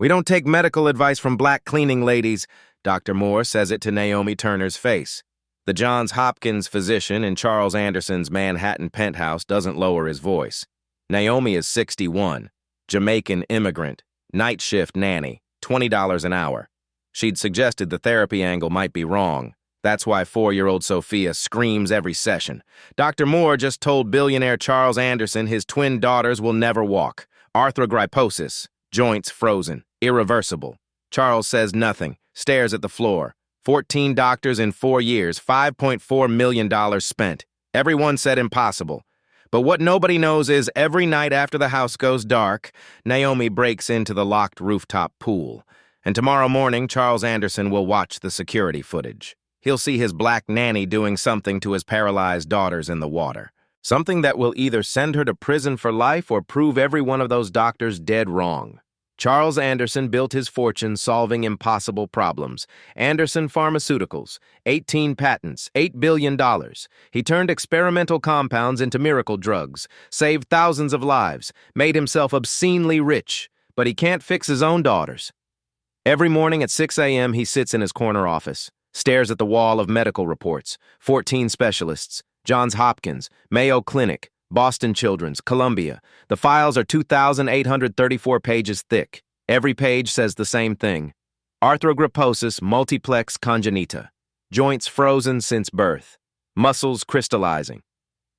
We don't take medical advice from black cleaning ladies, Dr. Moore says it to Naomi Turner's face. The Johns Hopkins physician in Charles Anderson's Manhattan penthouse doesn't lower his voice. Naomi is 61, Jamaican immigrant, night shift nanny, $20 an hour. She'd suggested the therapy angle might be wrong. That's why 4-year-old Sophia screams every session. Dr. Moore just told billionaire Charles Anderson his twin daughters will never walk. Arthrogryposis, joints frozen, irreversible. Charles says nothing, stares at the floor. 14 doctors in 4 years, $5.4 million spent. Everyone said impossible. But what nobody knows is every night after the house goes dark, Naomi breaks into the locked rooftop pool. And tomorrow morning, Charles Anderson will watch the security footage. He'll see his black nanny doing something to his paralyzed daughters in the water. Something that will either send her to prison for life or prove every one of those doctors dead wrong. Charles Anderson built his fortune solving impossible problems. Anderson Pharmaceuticals, 18 patents, $8 billion. He turned experimental compounds into miracle drugs, saved thousands of lives, made himself obscenely rich, but he can't fix his own daughters. Every morning at 6 a.m. he sits in his corner office, stares at the wall of medical reports, 14 specialists, Johns Hopkins, Mayo Clinic, Boston Children's, Columbia. The files are 2,834 pages thick. Every page says the same thing. Arthrogryposis multiplex congenita. Joints frozen since birth. Muscles crystallizing.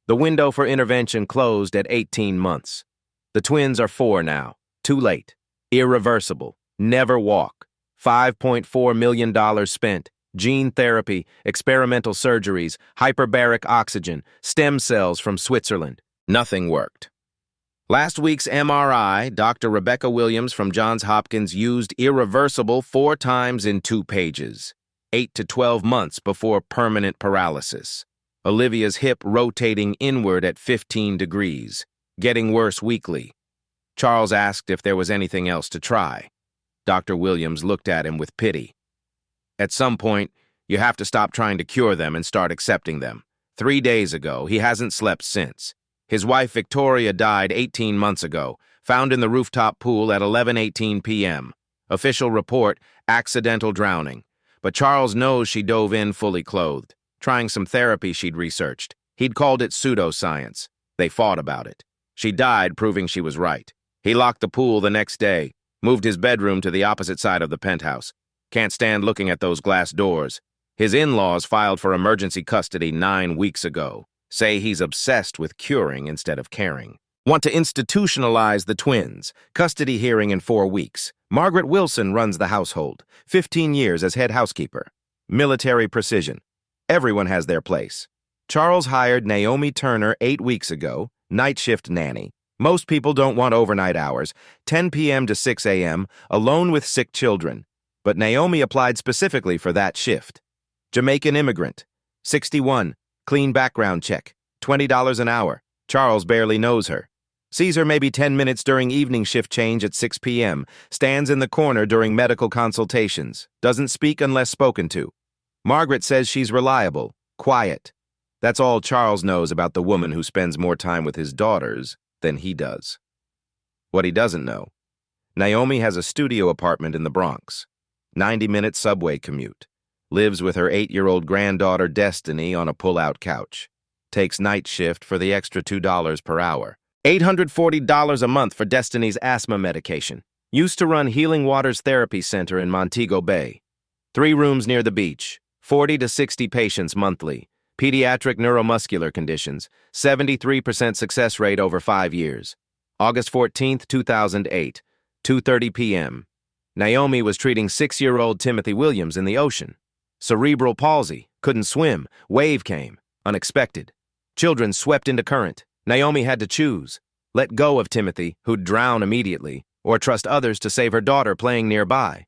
The window for intervention closed at 18 months. The twins are 4 now. Too late. Irreversible. Never walk. $5.4 million spent. Gene therapy, experimental surgeries, hyperbaric oxygen, stem cells from Switzerland. Nothing worked. Last week's MRI, Dr. Rebecca Williams from Johns Hopkins used irreversible 4 times in 2 pages, 8 to 12 months before permanent paralysis. Olivia's hip rotating inward at 15 degrees, getting worse weekly. Charles asked if there was anything else to try. Dr. Williams looked at him with pity. At some point, you have to stop trying to cure them and start accepting them. 3 days ago, he hasn't slept since. His wife Victoria died 18 months ago, found in the rooftop pool at 11:18 p.m. Official report, accidental drowning. But Charles knows she dove in fully clothed, trying some therapy she'd researched. He'd called it pseudoscience. They fought about it. She died, proving she was right. He locked the pool the next day, moved his bedroom to the opposite side of the penthouse. Can't stand looking at those glass doors. His in-laws filed for emergency custody 9 weeks ago. Say he's obsessed with curing instead of caring. Want to institutionalize the twins. Custody hearing in 4 weeks. Margaret Wilson runs the household. 15 years as head housekeeper. Military precision. Everyone has their place. Charles hired Naomi Turner 8 weeks ago, night shift nanny. Most people don't want overnight hours, 10 p.m. to 6 a.m., alone with sick children. But Naomi applied specifically for that shift. Jamaican immigrant, 61, clean background check, $20 an hour. Charles barely knows her. Sees her maybe 10 minutes during evening shift change at 6 p.m., stands in the corner during medical consultations, doesn't speak unless spoken to. Margaret says she's reliable, quiet. That's all Charles knows about the woman who spends more time with his daughters than he does. What he doesn't know, Naomi has a studio apartment in the Bronx, 90-minute subway commute, lives with her 8-year-old granddaughter Destiny on a pull-out couch, takes night shift for the extra $2 per hour, $840 a month for Destiny's asthma medication, used to run Healing Waters Therapy Center in Montego Bay, 3 rooms near the beach, 40 to 60 patients monthly, pediatric neuromuscular conditions, 73% success rate over 5 years. August 14, 2008, 2:30 p.m. Naomi was treating 6-year-old Timothy Williams in the ocean. Cerebral palsy, couldn't swim, wave came, unexpected. Children swept into current. Naomi had to choose. Let go of Timothy, who'd drown immediately, or trust others to save her daughter playing nearby.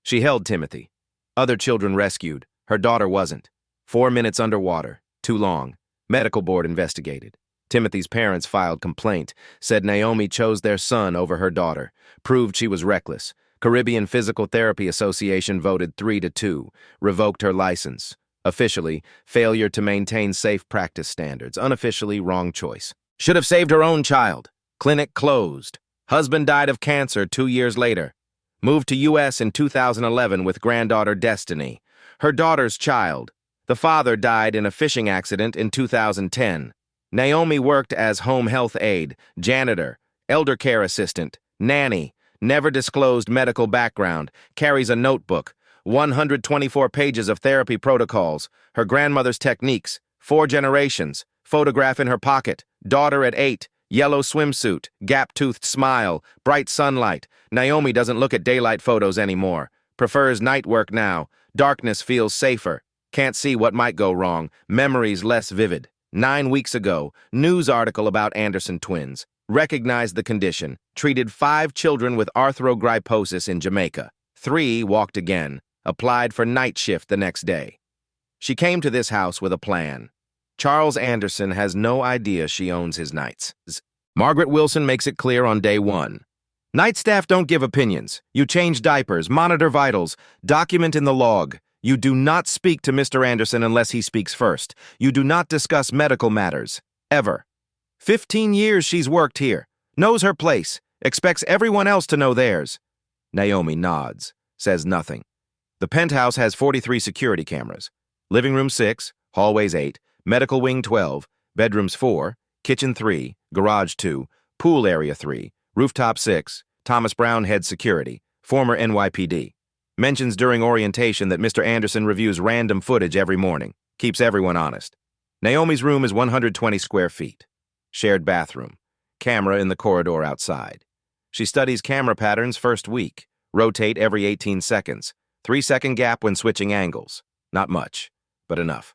She held Timothy. Other children rescued. Her daughter wasn't. 4 minutes underwater. Too long. Medical board investigated. Timothy's parents filed complaint, said Naomi chose their son over her daughter, proved she was reckless. Caribbean Physical Therapy Association voted 3-2, revoked her license. Officially, failure to maintain safe practice standards. Unofficially, wrong choice. Should have saved her own child. Clinic closed. Husband died of cancer 2 years later. Moved to U.S. in 2011 with granddaughter Destiny. Her daughter's child. The father died in a fishing accident in 2010. Naomi worked as home health aide, janitor, elder care assistant, nanny, never disclosed medical background, carries a notebook, 124 pages of therapy protocols, her grandmother's techniques, 4 generations, photograph in her pocket, daughter at 8, yellow swimsuit, gap-toothed smile, bright sunlight. Naomi doesn't look at daylight photos anymore, prefers night work now, darkness feels safer, can't see what might go wrong, memories less vivid. 9 weeks ago, news article about Anderson twins, recognized the condition, treated 5 children with arthrogryposis in Jamaica. 3 walked again, applied for night shift the next day. She came to this house with a plan. Charles Anderson has no idea she owns his nights. Margaret Wilson makes it clear on day 1. Night staff don't give opinions. You change diapers, monitor vitals, document in the log. You do not speak to Mr. Anderson unless he speaks first. You do not discuss medical matters. Ever. 15 years she's worked here. Knows her place. Expects everyone else to know theirs. Naomi nods. Says nothing. The penthouse has 43 security cameras. Living room 6, hallways 8, medical wing 12, bedrooms 4, kitchen 3, garage 2, pool area 3, rooftop 6, Thomas Brown head security, former NYPD. Mentions during orientation that Mr. Anderson reviews random footage every morning, keeps everyone honest. Naomi's room is 120 square feet. Shared bathroom. Camera in the corridor outside. She studies camera patterns first week. Rotate every 18 seconds. 3-second gap when switching angles. Not much, but enough.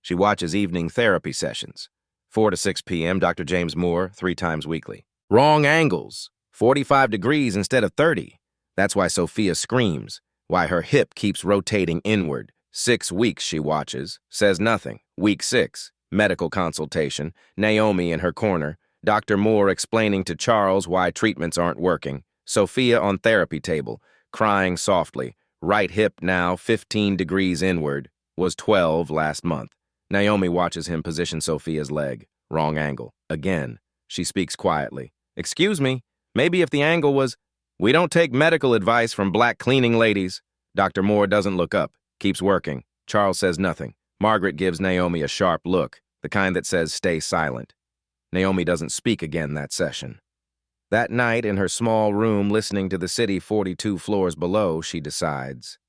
She watches evening therapy sessions. 4 to 6 p.m. Dr. James Moore, 3 times weekly. Wrong angles. 45 degrees instead of 30. That's why Sophia screams. Why her hip keeps rotating inward. 6 weeks she watches, says nothing. Week 6, medical consultation, Naomi in her corner, Dr. Moore explaining to Charles why treatments aren't working, Sophia on therapy table, crying softly, right hip now 15 degrees inward, was 12 last month. Naomi watches him position Sophia's leg, wrong angle. Again, she speaks quietly. Excuse me, maybe if the angle was... We don't take medical advice from black cleaning ladies. Dr. Moore doesn't look up, keeps working. Charles says nothing. Margaret gives Naomi a sharp look, the kind that says stay silent. Naomi doesn't speak again that session. That night, in her small room listening to the city 42 floors below, she decides.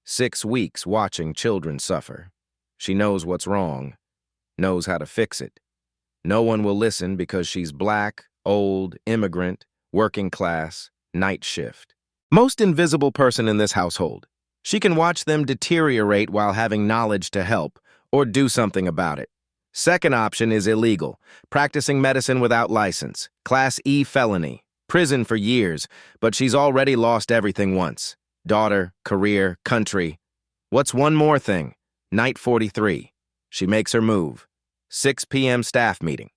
6 weeks watching children suffer. She knows what's wrong, knows how to fix it. No one will listen because she's black, old, immigrant, working class, night shift. Most invisible person in this household. She can watch them deteriorate while having knowledge to help, or do something about it. Second option is illegal, practicing medicine without license, Class E felony, prison for years, but she's already lost everything once. Daughter, career, country. What's one more thing? Night 43. She makes her move. 6 p.m. staff meeting.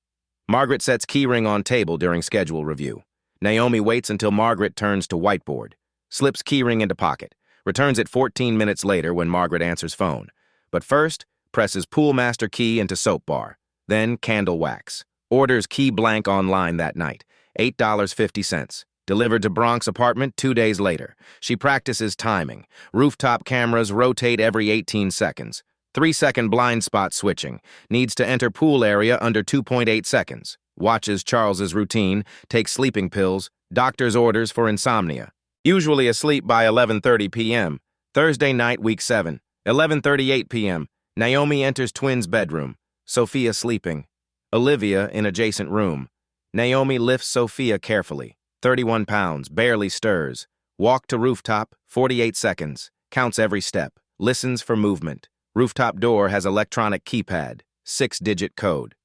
Margaret sets keyring on table during schedule review. Naomi waits until Margaret turns to whiteboard, slips keyring into pocket, returns it 14 minutes later when Margaret answers phone. But first, presses pool master key into soap bar, then candle wax. Orders key blank online that night, $8.50. Delivered to Bronx apartment 2 days later. She practices timing. Rooftop cameras rotate every 18 seconds. 3-second blind spot switching. Needs to enter pool area under 2.8 seconds. Watches Charles's routine, takes sleeping pills, doctor's orders for insomnia. Usually asleep by 11:30 p.m. Thursday night, week 7, 11:38 p.m. Naomi enters twins' bedroom. Sophia sleeping. Olivia in adjacent room. Naomi lifts Sophia carefully. 31 pounds, barely stirs. Walk to rooftop, 48 seconds. Counts every step. Listens for movement. Rooftop door has electronic keypad. 6-digit code.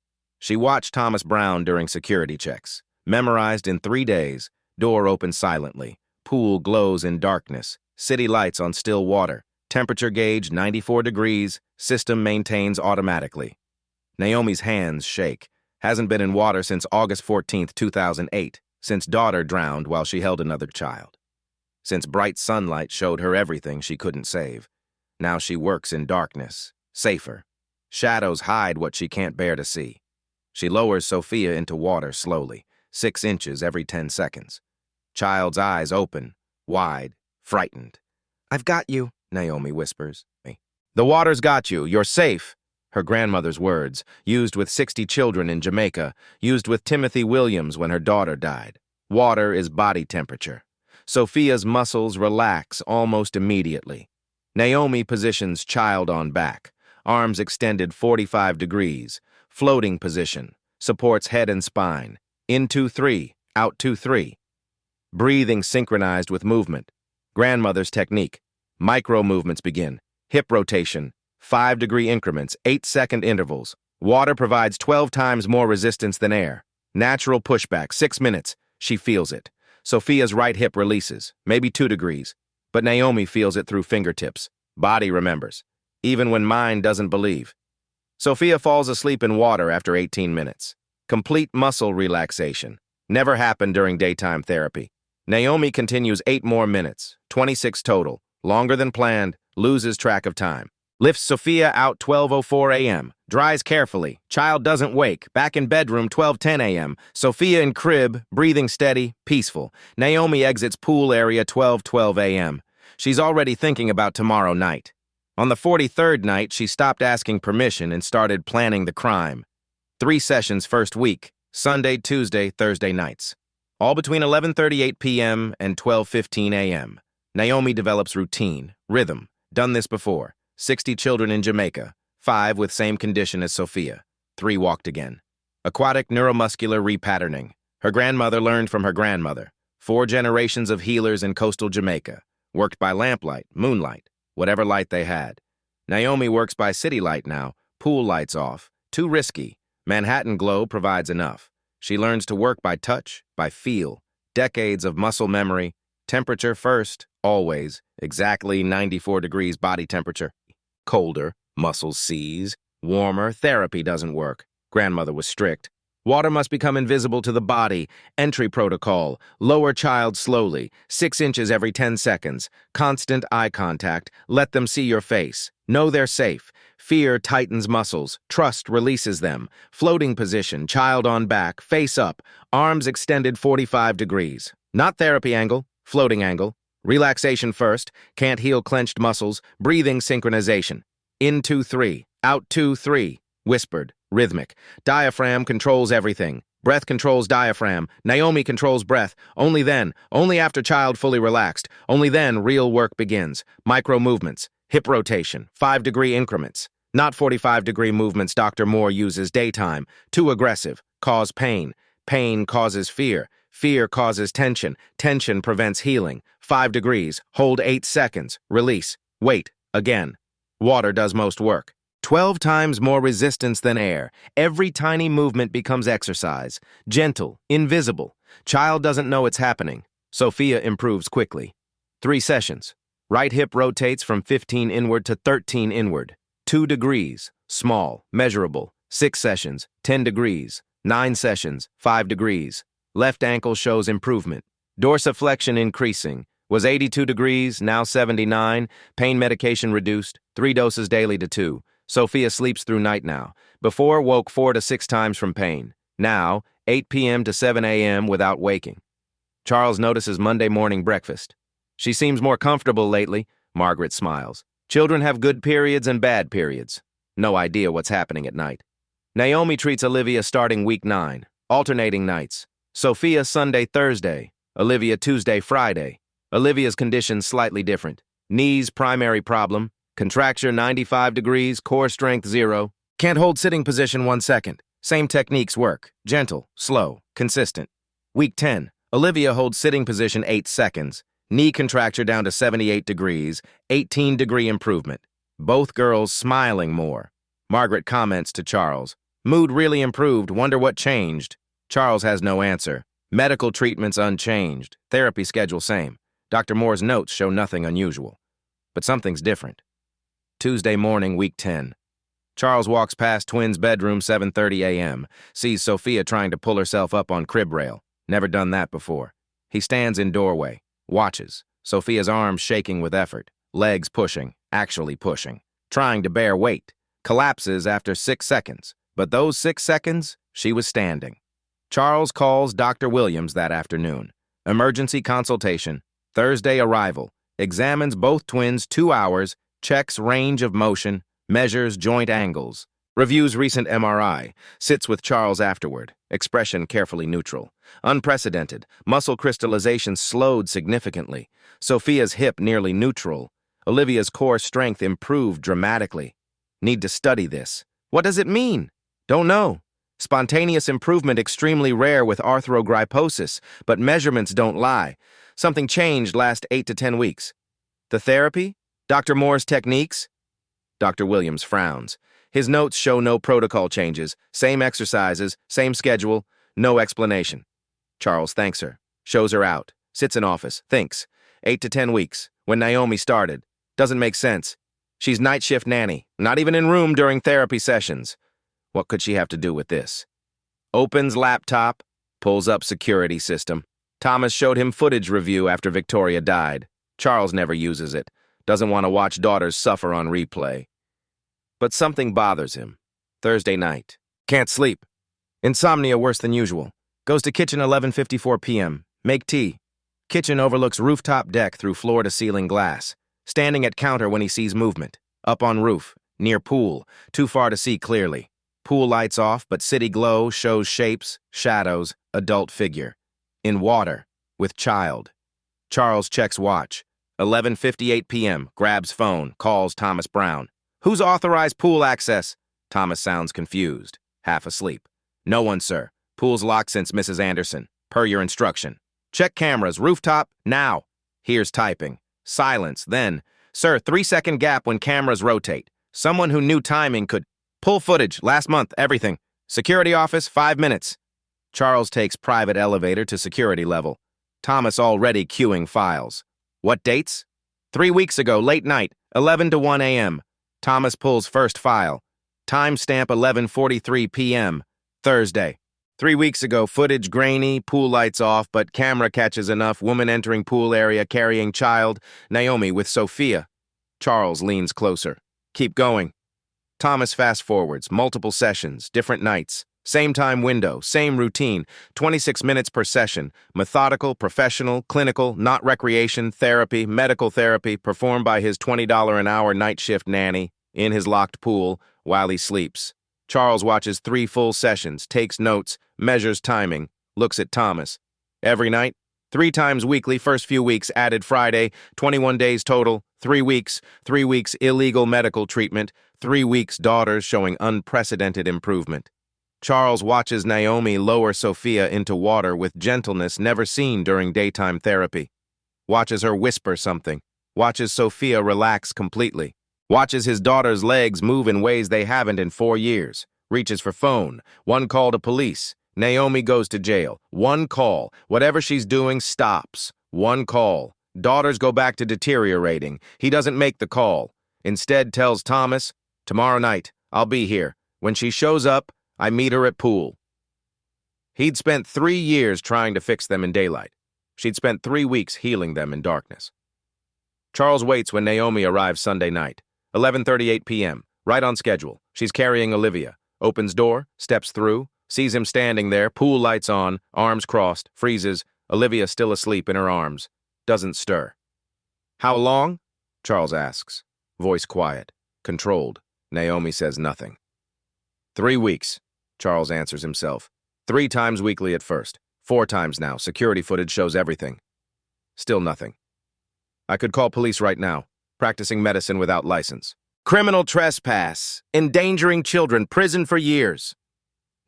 She watched Thomas Brown during security checks. Memorized in 3 days. Door opens silently. Pool glows in darkness. City lights on still water. Temperature gauge 94 degrees. System maintains automatically. Naomi's hands shake. Hasn't been in water since August 14, 2008. Since daughter drowned while she held another child. Since bright sunlight showed her everything she couldn't save. Now she works in darkness. Safer. Shadows hide what she can't bear to see. She lowers Sophia into water slowly, 6 inches every 10 seconds. Child's eyes open, wide, frightened. "I've got you," Naomi whispers. "The water's got you. You're safe." Her grandmother's words, used with 60 children in Jamaica, used with Timothy Williams when her daughter died. Water is body temperature. Sophia's muscles relax almost immediately. Naomi positions child on back, arms extended 45 degrees, floating position, supports head and spine. In 2-3, out 2-3. Breathing synchronized with movement. Grandmother's technique. Micro movements begin. Hip rotation, 5-degree increments, 8-second intervals. Water provides 12 times more resistance than air. Natural pushback, 6 minutes. She feels it. Sophia's right hip releases, maybe 2 degrees. But Naomi feels it through fingertips. Body remembers, even when mind doesn't believe. Sophia falls asleep in water after 18 minutes. Complete muscle relaxation. Never happened during daytime therapy. Naomi continues 8 more minutes, 26 total. Longer than planned, loses track of time. Lifts Sophia out 12:04 a.m. Dries carefully. Child doesn't wake. Back in bedroom 12:10 a.m. Sophia in crib, breathing steady, peaceful. Naomi exits pool area 12:12 a.m. She's already thinking about tomorrow night. On the 43rd night, she stopped asking permission and started planning the crime. 3 sessions first week, Sunday, Tuesday, Thursday nights. All between 11:38 p.m. and 12:15 a.m. Naomi develops routine, rhythm. Done this before. 60 children in Jamaica, 5 with same condition as Sophia, 3 walked again. Aquatic neuromuscular repatterning. Her grandmother learned from her grandmother. 4 generations of healers in coastal Jamaica. Worked by lamplight, moonlight, whatever light they had. Naomi works by city light now, pool lights off. Too risky. Manhattan glow provides enough. She learns to work by touch, by feel. Decades of muscle memory. Temperature first, always. Exactly 94 degrees body temperature. Colder, muscles seize. Warmer, therapy doesn't work. Grandmother was strict. Water must become invisible to the body. Entry protocol. Lower child slowly. 6 inches every 10 seconds. Constant eye contact. Let them see your face. Know they're safe. Fear tightens muscles. Trust releases them. Floating position. Child on back. Face up. Arms extended 45 degrees. Not therapy angle. Floating angle. Relaxation first. Can't heal clenched muscles. Breathing synchronization. In 2-3. Out 2-3. Whispered. Rhythmic. Diaphragm controls everything. Breath controls diaphragm. Naomi controls breath. Only then, only after child fully relaxed, only then real work begins. Micro movements. Hip rotation. 5-degree increments. Not 45-degree movements Dr. Moore uses daytime. Too aggressive. Cause pain. Pain causes fear. Fear causes tension. Tension prevents healing. 5 degrees. Hold 8 seconds. Release. Wait. Again. Water does most work. 12 times more resistance than air. Every tiny movement becomes exercise. Gentle. Invisible. Child doesn't know it's happening. Sophia improves quickly. 3 sessions. Right hip rotates from 15 inward to 13 inward. 2 degrees. Small. Measurable. 6 sessions. 10 degrees. 9 sessions. 5 degrees. Left ankle shows improvement. Dorsiflexion increasing. Was 82 degrees, now 79. Pain medication reduced. 3 doses daily to 2. Sophia sleeps through night now. Before, woke 4 to 6 times from pain. Now, 8 p.m. to 7 a.m. without waking. Charles notices Monday morning breakfast. She seems more comfortable lately. Margaret smiles. Children have good periods and bad periods. No idea what's happening at night. Naomi treats Olivia starting week 9. Alternating nights. Sophia Sunday, Thursday. Olivia Tuesday, Friday. Olivia's condition slightly different. Knees primary problem. Contracture 95 degrees, core strength 0. Can't hold sitting position 1 second. Same techniques work. Gentle, slow, consistent. Week 10. Olivia holds sitting position 8 seconds. Knee contracture down to 78 degrees, 18-degree improvement. Both girls smiling more. Margaret comments to Charles. Mood really improved, wonder what changed. Charles has no answer. Medical treatments unchanged. Therapy schedule same. Dr. Moore's notes show nothing unusual. But something's different. Tuesday morning, week 10. Charles walks past twins' bedroom 7:30 a.m., sees Sophia trying to pull herself up on crib rail. Never done that before. He stands in doorway, watches. Sophia's arms shaking with effort, legs pushing, actually pushing, trying to bear weight. Collapses after 6 seconds. But those 6 seconds, she was standing. Charles calls Dr. Williams that afternoon. Emergency consultation. Thursday arrival. Examines both twins 2 hours, checks range of motion, measures joint angles. Reviews recent MRI, sits with Charles afterward, expression carefully neutral. Unprecedented, muscle crystallization slowed significantly. Sophia's hip nearly neutral. Olivia's core strength improved dramatically. Need to study this. What does it mean? Don't know. Spontaneous improvement extremely rare with arthrogryposis, but measurements don't lie. Something changed last 8 to 10 weeks. The therapy? Dr. Moore's techniques? Dr. Williams frowns. His notes show no protocol changes, same exercises, same schedule, no explanation. Charles thanks her, shows her out, sits in office, thinks. 8 to 10 weeks, when Naomi started. Doesn't make sense. She's night shift nanny, not even in room during therapy sessions. What could she have to do with this? Opens laptop, pulls up security system. Thomas showed him footage review after Victoria died. Charles never uses it. Doesn't want to watch daughters suffer on replay. But something bothers him. Thursday night. Can't sleep. Insomnia worse than usual. Goes to kitchen 11:54 p.m. Make tea. Kitchen overlooks rooftop deck through floor-to-ceiling glass. Standing at counter when he sees movement. Up on roof. Near pool. Too far to see clearly. Pool lights off, but city glow shows shapes, shadows, adult figure. In water. With child. Charles checks watch. 11:58 p.m. Grabs phone. Calls Thomas Brown. Who's authorized pool access? Thomas sounds confused. Half asleep. No one, sir. Pool's locked since Mrs. Anderson. Per your instruction. Check cameras. Rooftop. Now. Here's typing. Silence. Then. Sir, 3-second gap when cameras rotate. Someone who knew timing could. Pull footage. Last month. Everything. Security office. 5 minutes. Charles takes private elevator to security level. Thomas already queuing files. What dates? 3 weeks ago. Late night. 11 to 1 a.m. Thomas pulls first file. Timestamp 11:43 p.m. Thursday. 3 weeks ago, footage grainy, pool lights off, but camera catches enough. Woman entering pool area carrying child. Naomi with Sophia. Charles leans closer. Keep going. Thomas fast forwards. Multiple sessions, different nights. Same time window, same routine. 26 minutes per session. Methodical, professional, clinical, not recreation, therapy, medical therapy, performed by his $20 an hour night shift nanny. In his locked pool, while he sleeps. Charles watches 3 full sessions, takes notes, measures timing, looks at Thomas. Every night, 3 times weekly, first few weeks added Friday, 21 days total, 3 weeks, 3 weeks illegal medical treatment, 3 weeks daughters showing unprecedented improvement. Charles watches Naomi lower Sophia into water with gentleness never seen during daytime therapy. Watches her whisper something. Watches Sophia relax completely. Watches his daughter's legs move in ways they haven't in 4 years. Reaches for phone. 1 call to police. Naomi goes to jail. 1 call. Whatever she's doing stops. 1 call. Daughters go back to deteriorating. He doesn't make the call. Instead tells Thomas, tomorrow night, I'll be here. When she shows up, I meet her at pool. He'd spent 3 years trying to fix them in daylight. She'd spent 3 weeks healing them in darkness. Charles waits when Naomi arrives Sunday night. 11:38 p.m., right on schedule. She's carrying Olivia. Opens door, steps through, sees him standing there, pool lights on, arms crossed, freezes, Olivia still asleep in her arms. Doesn't stir. How long? Charles asks. Voice quiet, controlled. Naomi says nothing. 3 weeks, Charles answers himself. 3 times weekly at first. 4 times now. Security footage shows everything. Still nothing. I could call police right now. Practicing medicine without license. Criminal trespass. Endangering children. Prison for years.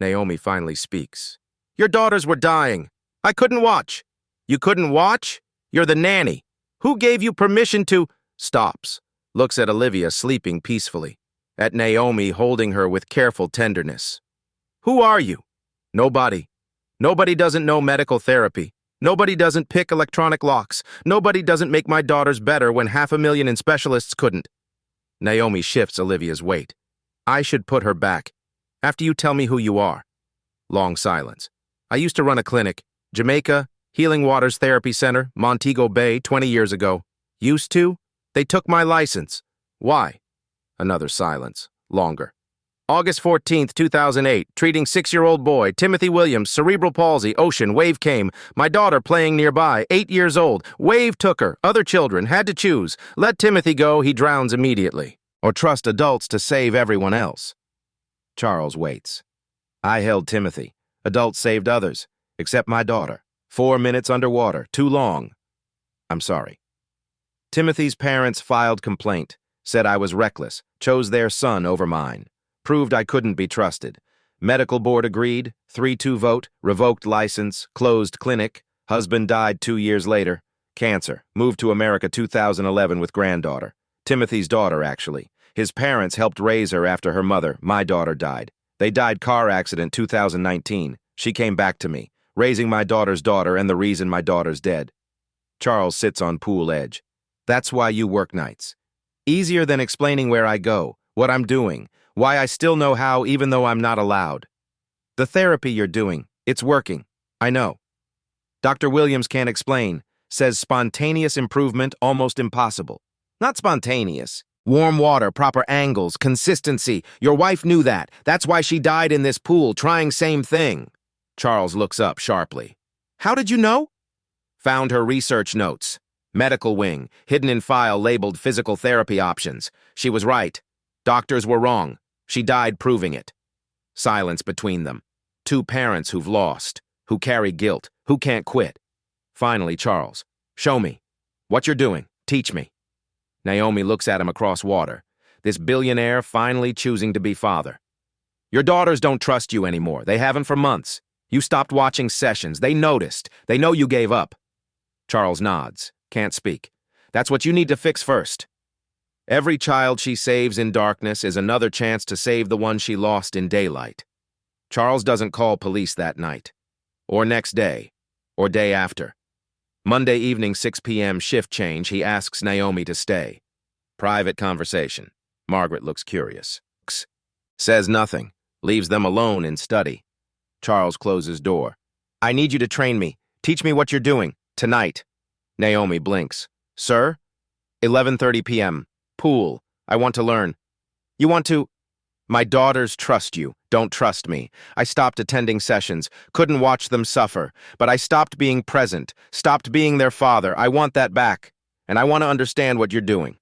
Naomi finally speaks. Your daughters were dying. I couldn't watch. You couldn't watch? You're the nanny. Who gave you permission to... Stops. Looks at Olivia sleeping peacefully. At Naomi holding her with careful tenderness. Who are you? Nobody. Nobody doesn't know medical therapy. Nobody doesn't pick electronic locks. Nobody doesn't make my daughters better when 500,000 in specialists couldn't. Naomi shifts Olivia's weight. I should put her back. After you tell me who you are. Long silence. I used to run a clinic. Jamaica, Healing Waters Therapy Center, Montego Bay, 20 years ago. Used to? They took my license. Why? Another silence. Longer. August 14th, 2008, treating 6-year-old boy, Timothy Williams, cerebral palsy, ocean, wave came. My daughter playing nearby, 8 years old. Wave took her, other children, had to choose. Let Timothy go, he drowns immediately. Or trust adults to save everyone else. Charles waits. I held Timothy. Adults saved others, except my daughter. 4 minutes underwater, too long. I'm sorry. Timothy's parents filed complaint, said I was reckless, chose their son over mine. Proved I couldn't be trusted. Medical board agreed, 3-2 vote, revoked license, closed clinic. Husband died 2 years later. Cancer. Moved to America 2011 with granddaughter. Timothy's daughter, actually. His parents helped raise her after her mother, my daughter, died. They died car accident 2019. She came back to me, raising my daughter's daughter and the reason my daughter's dead. Charles sits on pool edge. That's why you work nights. Easier than explaining where I go, what I'm doing, why I still know how even though I'm not allowed. The therapy you're doing, it's working. I know. Dr. Williams can't explain, says spontaneous improvement almost impossible. Not spontaneous. Warm water, proper angles, consistency. Your wife knew that. That's why she died in this pool, trying same thing. Charles looks up sharply. How did you know? Found her research notes. Medical wing, hidden in file labeled physical therapy options. She was right. Doctors were wrong. She died proving it. Silence between them. Two parents who've lost, who carry guilt, who can't quit. Finally, Charles, show me. What you're doing, teach me. Naomi looks at him across water. This billionaire finally choosing to be father. Your daughters don't trust you anymore. They haven't for months. You stopped watching sessions. They noticed. They know you gave up. Charles nods. Can't speak. That's what you need to fix first. Every child she saves in darkness is another chance to save the one she lost in daylight. Charles doesn't call police that night. Or next day. Or day after. Monday evening, 6 p.m. shift change, he asks Naomi to stay. Private conversation. Margaret looks curious. Says nothing. Leaves them alone in study. Charles closes door. I need you to train me. Teach me what you're doing. Tonight. Naomi blinks. Sir? 11:30 p.m. Pool. I want to learn. You want to? My daughters trust you. Don't trust me. I stopped attending sessions. Couldn't watch them suffer. But I stopped being present. Stopped being their father. I want that back. And I want to understand what you're doing.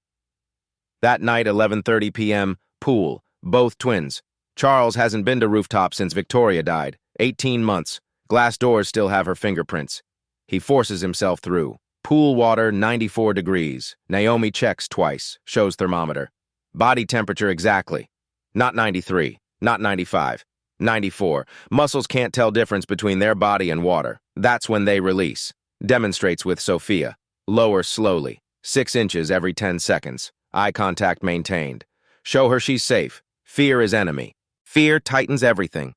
That night, 11:30 p.m. Pool. Both twins. Charles hasn't been to rooftop since Victoria died. 18 months. Glass doors still have her fingerprints. He forces himself through. Pool water, 94 degrees. Naomi checks twice, shows thermometer. Body temperature exactly. Not 93, not 95, 94. Muscles can't tell difference between their body and water. That's when they release. Demonstrates with Sophia. Lower slowly. 6 inches every 10 seconds. Eye contact maintained. Show her she's safe. Fear is enemy. Fear tightens everything.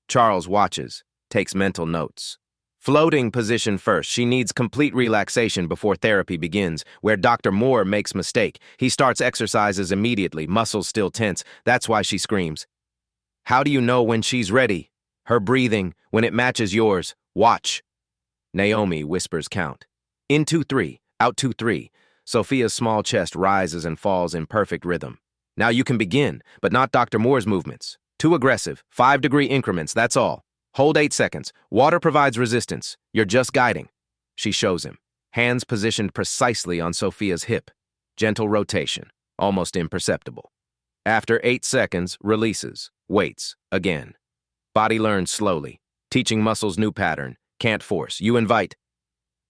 Charles watches, takes mental notes. Floating position first. She needs complete relaxation before therapy begins, where Dr. Moore makes mistake. He starts exercises immediately, muscles still tense. That's why she screams. How do you know when she's ready? Her breathing, when it matches yours. Watch. Naomi whispers count. In 2-3, out 2-3. Sophia's small chest rises and falls in perfect rhythm. Now you can begin, but not Dr. Moore's movements. Too aggressive. 5-degree increments, that's all. Hold 8 seconds. Water provides resistance. You're just guiding. She shows him. Hands positioned precisely on Sophia's hip. Gentle rotation. Almost imperceptible. After 8 seconds, releases. Waits. Again. Body learns slowly. Teaching muscles new pattern. Can't force. You invite.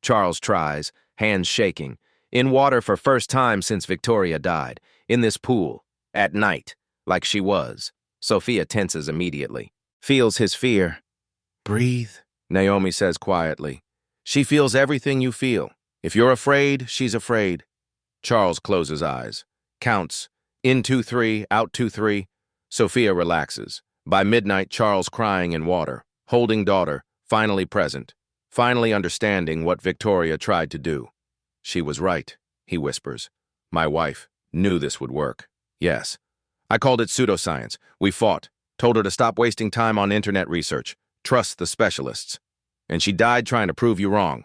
Charles tries. Hands shaking. In water for first time since Victoria died. In this pool. At night. Like she was. Sophia tenses immediately. Feels his fear. Breathe, Naomi says quietly. She feels everything you feel. If you're afraid, she's afraid. Charles closes eyes. Counts. In 2-3, out 2-3. Sophia relaxes. By midnight, Charles crying in water. Holding daughter. Finally present. Finally understanding what Victoria tried to do. She was right, he whispers. My wife knew this would work. Yes. I called it pseudoscience. We fought. Told her to stop wasting time on internet research. Trust the specialists. And she died trying to prove you wrong.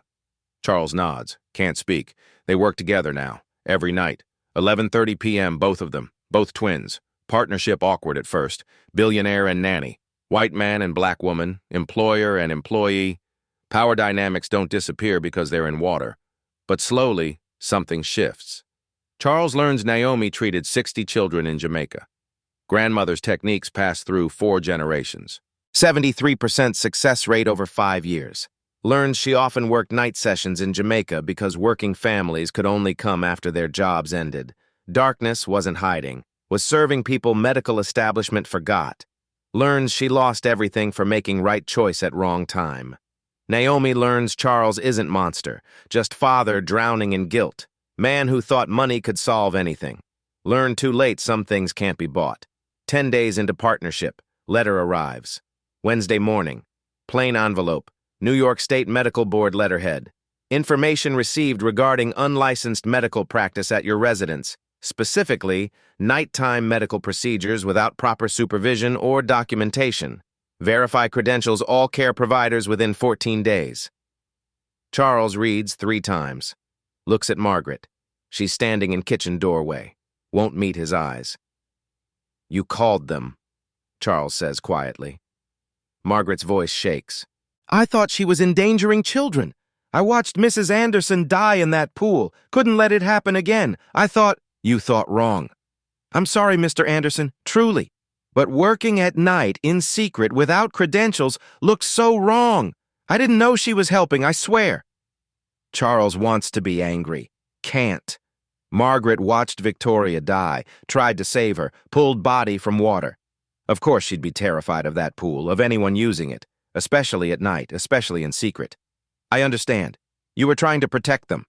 Charles nods. Can't speak. They work together now. Every night. 11:30 p.m., both of them. Both twins. Partnership awkward at first. Billionaire and nanny. White man and black woman. Employer and employee. Power dynamics don't disappear because they're in water. But slowly, something shifts. Charles learns Naomi treated 60 children in Jamaica. Grandmother's techniques pass through 4 generations. 73% success rate over 5 years. Learns she often worked night sessions in Jamaica because working families could only come after their jobs ended. Darkness wasn't hiding. Was serving people medical establishment forgot. Learns she lost everything for making right choice at wrong time. Naomi learns Charles isn't monster, just father drowning in guilt. Man who thought money could solve anything. Learned too late some things can't be bought. 10 days into partnership, letter arrives. Wednesday morning, plain envelope, New York State Medical Board letterhead. Information received regarding unlicensed medical practice at your residence, specifically nighttime medical procedures without proper supervision or documentation. Verify credentials all care providers within 14 days. Charles reads 3 times. Looks at Margaret. She's standing in kitchen doorway. Won't meet his eyes. You called them, Charles says quietly. Margaret's voice shakes. I thought she was endangering children. I watched Mrs. Anderson die in that pool. Couldn't let it happen again. I thought... You thought wrong. I'm sorry, Mr. Anderson, truly. But working at night in secret without credentials looks so wrong. I didn't know she was helping, I swear. Charles wants to be angry. Can't. Margaret watched Victoria die, tried to save her, pulled body from water. Of course she'd be terrified of that pool, of anyone using it, especially at night, especially in secret. I understand. You were trying to protect them.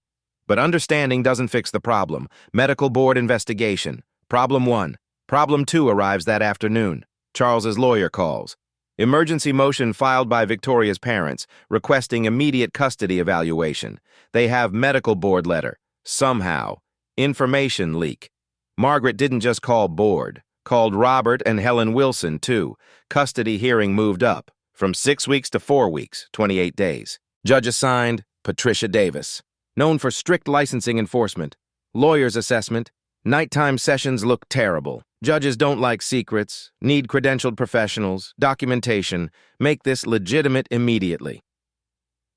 But understanding doesn't fix the problem. Medical board investigation. Problem 1. Problem 2 arrives that afternoon. Charles's lawyer calls. Emergency motion filed by Victoria's parents, requesting immediate custody evaluation. They have medical board letter. Somehow. Information leak. Margaret didn't just call board. Called Robert and Helen Wilson, too. Custody hearing moved up. From 6 weeks to 4 weeks, 28 days. Judge assigned, Patricia Davis. Known for strict licensing enforcement. Lawyer's assessment. Nighttime sessions look terrible. Judges don't like secrets, need credentialed professionals, documentation. Make this legitimate immediately.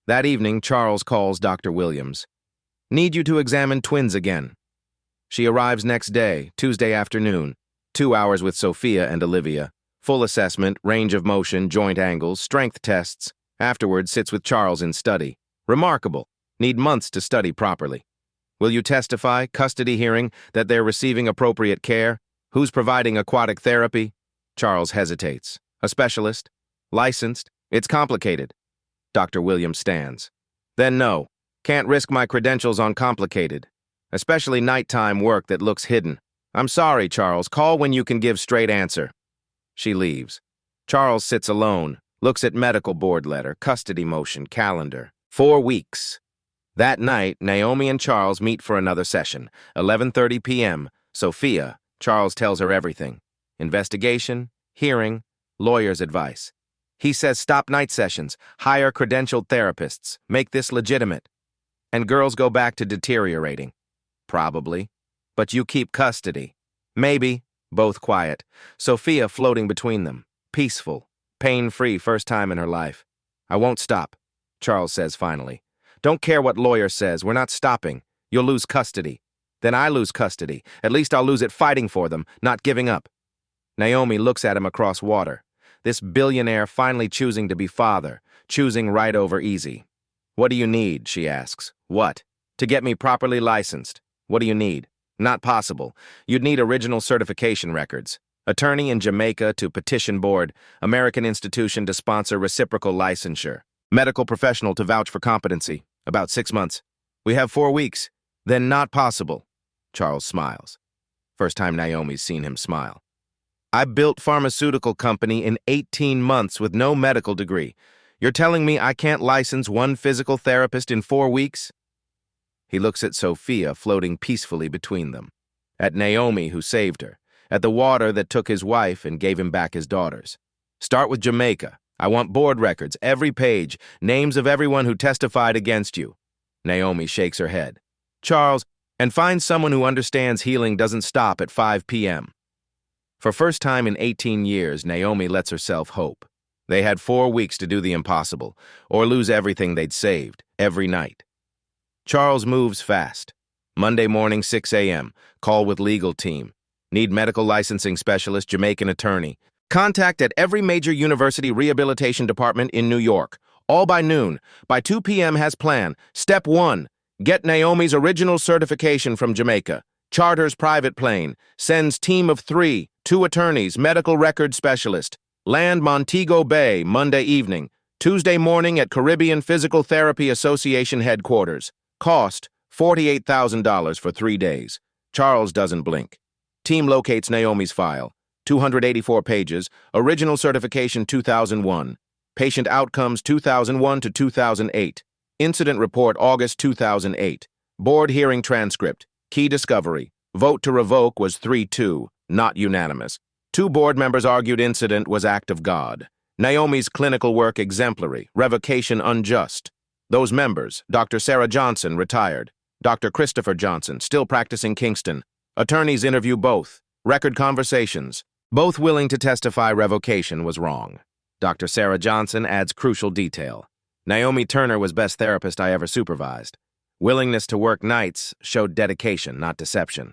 That evening, Charles calls Dr. Williams. Need you to examine twins again. She arrives next day, Tuesday afternoon. 2 hours with Sophia and Olivia. Full assessment, range of motion, joint angles, strength tests. Afterwards, sits with Charles in study. Remarkable. Need months to study properly. Will you testify, custody hearing, that they're receiving appropriate care? Who's providing aquatic therapy? Charles hesitates. A specialist? Licensed? It's complicated. Dr. Williams stands. Then no. Can't risk my credentials on complicated. Especially nighttime work that looks hidden. I'm sorry, Charles. Call when you can give straight answer. She leaves. Charles sits alone, looks at medical board letter, custody motion, calendar. 4 weeks. That night, Naomi and Charles meet for another session. 11:30 p.m. Sophia. Charles tells her everything. Investigation, hearing, lawyer's advice. He says stop night sessions, hire credentialed therapists, make this legitimate. And girls go back to deteriorating. Probably. But you keep custody. Maybe. Both quiet. Sophia floating between them. Peaceful. Pain-free first time in her life. I won't stop, Charles says finally. Don't care what lawyer says. We're not stopping. You'll lose custody. Then I lose custody. At least I'll lose it fighting for them, not giving up. Naomi looks at him across water. This billionaire finally choosing to be father, choosing right over easy. What do you need, she asks. What? To get me properly licensed. What do you need? Not possible. You'd need original certification records. Attorney in Jamaica to petition board, American institution to sponsor reciprocal licensure. Medical professional to vouch for competency. About 6 months. We have 4 weeks. Then not possible. Charles smiles. First time Naomi's seen him smile. I built pharmaceutical company in 18 months with no medical degree. You're telling me I can't license one physical therapist in 4 weeks? He looks at Sophia floating peacefully between them. At Naomi who saved her. At the water that took his wife and gave him back his daughters. Start with Jamaica. I want board records, every page, names of everyone who testified against you. Naomi shakes her head. Charles, and find someone who understands healing doesn't stop at 5 p.m. For first time in 18 years, Naomi lets herself hope. They had 4 weeks to do the impossible, or lose everything they'd saved, every night. Charles moves fast. Monday morning, 6 a.m., call with legal team. Need medical licensing specialist, Jamaican attorney. Contact at every major university rehabilitation department in New York. All by noon. By 2 p.m. has plan. Step 1. Get Naomi's original certification from Jamaica. Charters private plane. Sends team of 3, 2 attorneys, medical record specialist. Land Montego Bay, Monday evening. Tuesday morning at Caribbean Physical Therapy Association headquarters. Cost, $48,000 for 3 days. Charles doesn't blink. Team locates Naomi's file. 284 pages. Original certification 2001. Patient outcomes 2001 to 2008. Incident report August 2008. Board hearing transcript. Key discovery. Vote to revoke was 3-2, not unanimous. 2 board members argued incident was act of God. Naomi's clinical work exemplary, revocation unjust. Those members, Dr. Sarah Johnson, retired. Dr. Christopher Johnson, still practicing Kingston. Attorneys interview both. Record conversations. Both willing to testify revocation was wrong. Dr. Sarah Johnson adds crucial detail. Naomi Turner was best therapist I ever supervised. Willingness to work nights showed dedication, not deception.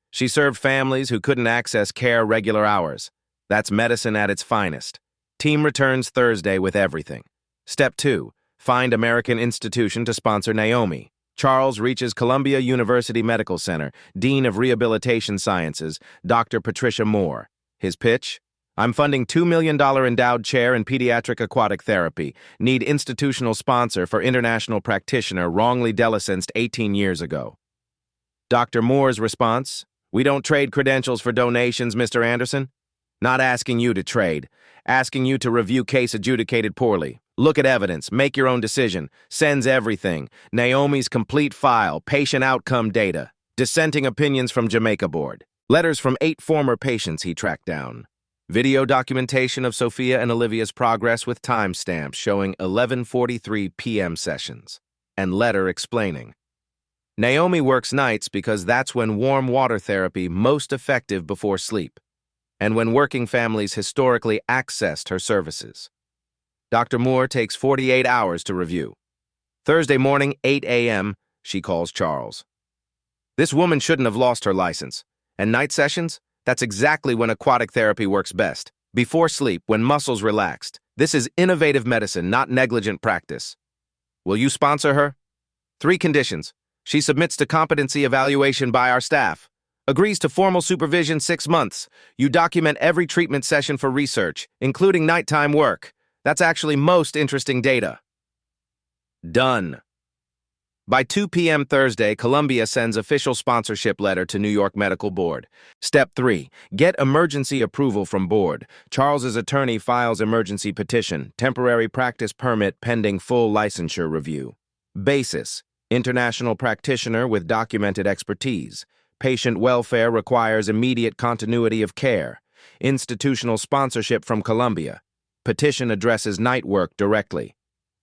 She served families who couldn't access care regular hours. That's medicine at its finest. Team returns Thursday with everything. Step 2. Find American institution to sponsor Naomi. Charles reaches Columbia University Medical Center, Dean of Rehabilitation Sciences, Dr. Patricia Moore. His pitch? I'm funding $2 million endowed chair in pediatric aquatic therapy. Need institutional sponsor for international practitioner wrongly delicenced 18 years ago. Dr. Moore's response? We don't trade credentials for donations, Mr. Anderson. Not asking you to trade. Asking you to review case adjudicated poorly. Look at evidence. Make your own decision. Sends everything. Naomi's complete file. Patient outcome data. Dissenting opinions from Jamaica board. Letters from 8 former patients he tracked down. Video documentation of Sophia and Olivia's progress with timestamps showing 11:43 p.m. sessions. And letter explaining. Naomi works nights because that's when warm water therapy most effective before sleep, and when working families historically accessed her services. Dr. Moore takes 48 hours to review. Thursday morning, 8 a.m., she calls Charles. This woman shouldn't have lost her license. And night sessions? That's exactly when aquatic therapy works best. Before sleep, when muscles relaxed. This is innovative medicine, not negligent practice. Will you sponsor her? 3 conditions. She submits to competency evaluation by our staff. Agrees to formal supervision 6 months. You document every treatment session for research, including nighttime work. That's actually most interesting data. Done. By 2 p.m. Thursday, Columbia sends official sponsorship letter to New York Medical Board. Step 3. Get emergency approval from board. Charles's attorney files emergency petition, temporary practice permit pending full licensure review. Basis. International practitioner with documented expertise. Patient welfare requires immediate continuity of care. Institutional sponsorship from Columbia. Petition addresses night work directly.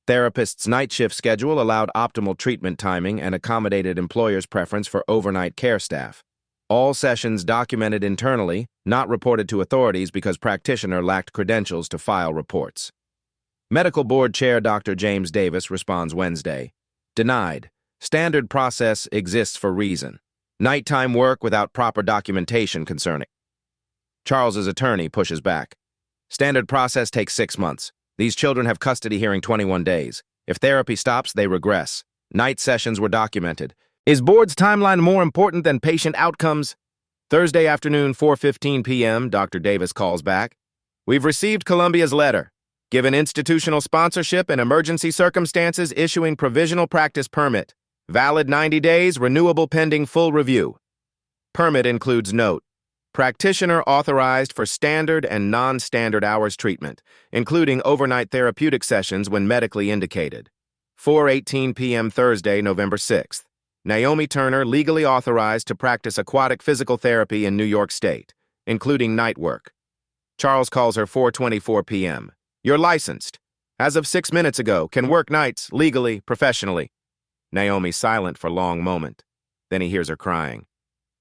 Therapist's night shift schedule allowed optimal treatment timing and accommodated employer's preference for overnight care staff. All sessions documented internally, not reported to authorities because practitioner lacked credentials to file reports. Medical Board Chair Dr. James Davis responds Wednesday. Denied. Standard process exists for reason. Nighttime work without proper documentation concerning. Charles's attorney pushes back. Standard process takes 6 months. These children have custody hearing 21 days. If therapy stops, they regress. Night sessions were documented. Is board's timeline more important than patient outcomes? Thursday afternoon, 4:15 p.m., Dr. Davis calls back. We've received Columbia's letter. Given institutional sponsorship and emergency circumstances, issuing provisional practice permit. Valid 90 days, renewable pending full review. Permit includes note. Practitioner authorized for standard and non-standard hours treatment, including overnight therapeutic sessions when medically indicated. 4:18 p.m. Thursday, November 6th. Naomi Turner legally authorized to practice aquatic physical therapy in New York State, including night work. Charles calls her 4:24 p.m. You're licensed. As of 6 minutes ago, can work nights, legally, professionally. Naomi's silent for a long moment. Then he hears her crying.